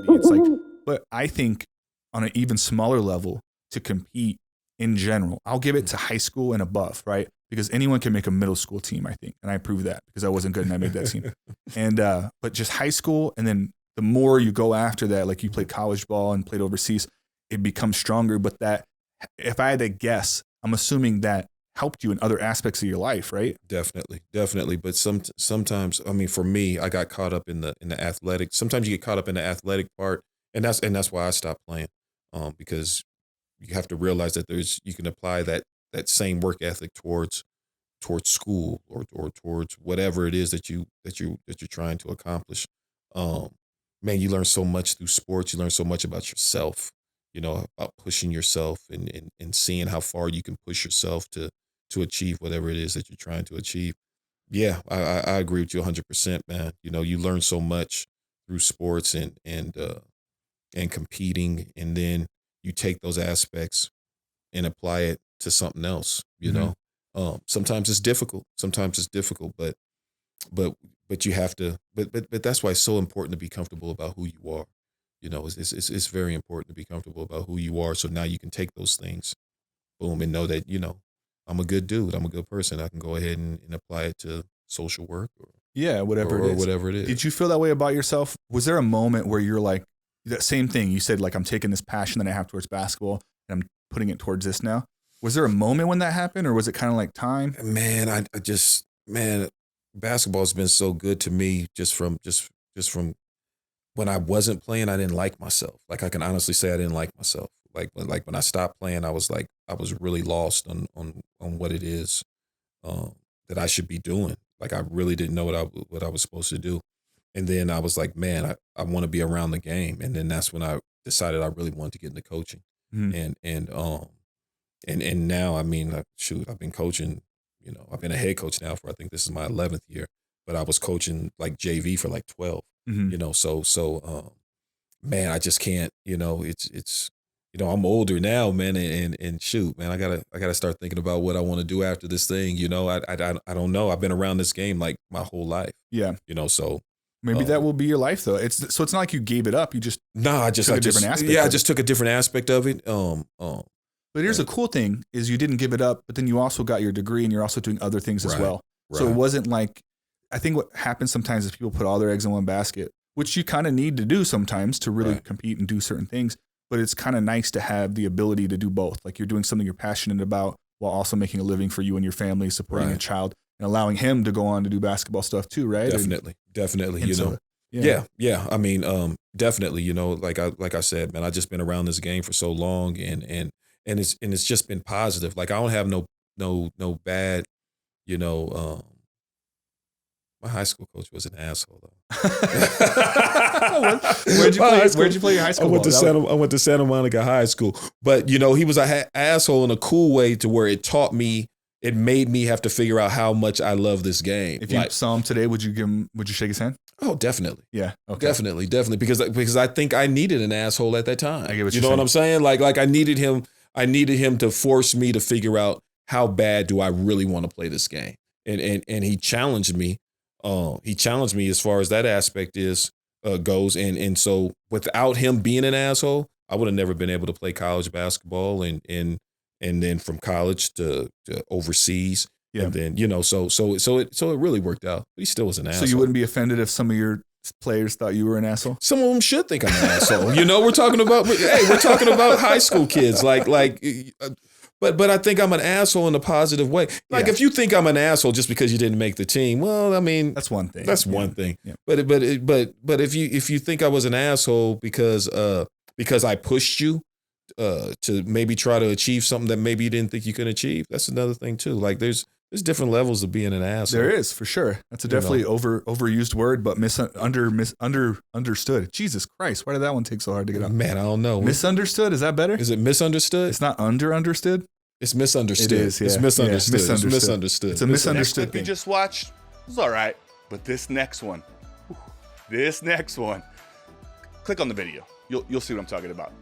It's like, but I think on an even smaller level to compete in general, I'll give it to high school and above, right? Because anyone can make a middle school team, I think. And I proved that because I wasn't good and I made that team. And, but just high school. And then the more you go after that, like you played college ball and played overseas, it becomes stronger. But that, if I had to guess, I'm assuming that helped you in other aspects of your life, right? Definitely. But sometimes, I mean, for me, I got caught up in the athletic. Sometimes you get caught up in the athletic part, and that's why I stopped playing, because you have to realize that you can apply that same work ethic towards school or towards whatever it is that you're trying to accomplish. Man, you learn so much through sports. You learn so much about yourself, about pushing yourself and seeing how far you can push yourself to achieve whatever it is that you're trying to achieve. Yeah, I agree with you 100%, man. You learn so much through sports and competing, and then you take those aspects and apply it to something else, sometimes it's difficult, but you have to, but that's why it's so important to be comfortable about who you are. It's very important to be comfortable about who you are. So now you can take those things, boom, and know that, I'm a good dude. I'm a good person. I can go ahead and apply it to social work or whatever it is. Did you feel that way about yourself? Was there a moment where you're like, that same thing you said, like, I'm taking this passion that I have towards basketball and I'm putting it towards this now? Was there a moment when that happened, or was it kind of like time? Man, basketball's been so good to me just from when I wasn't playing. I didn't like myself. Like, I can honestly say I didn't like myself. Like when I stopped playing, I was really lost on what it is that I should be doing. Like, I really didn't know what I was supposed to do. And then I was like, man, I want to be around the game. And then that's when I decided I really wanted to get into coaching. Mm-hmm. And now, I mean, I've been coaching, I've been a head coach now for, I think this is my 11th year, but I was coaching like JV for like 12, so man, I just can't, it's, I'm older now, man. And shoot, man, I gotta start thinking about what I want to do after this thing. I don't know. I've been around this game like my whole life. Yeah. So maybe that will be your life though. It's not like you gave it up. You just I just took a different aspect of it. But here's the cool thing is you didn't give it up, but then you also got your degree and you're also doing other things as well. Right. So it wasn't like, I think what happens sometimes is people put all their eggs in one basket, which you kind of need to do sometimes to really compete and do certain things. But it's kind of nice to have the ability to do both. Like, you're doing something you're passionate about while also making a living for you and your family, supporting a child and allowing him to go on to do basketball stuff too, right? Definitely. Yeah. I mean, definitely, like I said, man, I just been around this game for so long and it's just been positive. Like, I don't have no bad, my high school coach was an asshole though. Where'd you play your high school? I went to Santa Monica High School, but he was an asshole in a cool way to where it made me have to figure out how much I love this game. If you saw him today, would you shake his hand? Oh, definitely. Yeah. Okay. Definitely. Because I think I needed an asshole at that time. I get what you know what I'm saying? Like I needed him to force me to figure out how bad do I really want to play this game. And he challenged me. He challenged me as far as that aspect goes. And so without him being an asshole, I would have never been able to play college basketball and then from college to overseas. Yeah. And then, so it really worked out. He still was an asshole. So you wouldn't be offended if some of your players thought you were an asshole? Some of them should think I'm an asshole. We're talking about high school kids. But I think I'm an asshole in a positive way. If you think I'm an asshole just because you didn't make the team, well, I mean, that's one thing. That's one thing. Yeah. But if you think I was an asshole because I pushed you to maybe try to achieve something that maybe you didn't think you could achieve, that's another thing too. Like there's different levels of being an asshole. There is, for sure. That's a definitely overused word, but understood. Jesus Christ, why did that one take so hard to get out? Man, I don't know. Misunderstood, is that better? Is it misunderstood? It's not understood? It's misunderstood. It is, yeah. It's misunderstood. Yeah, It's misunderstood. It's a misunderstood thing. You just watched was all right, but this next one, click on the video. You'll see what I'm talking about.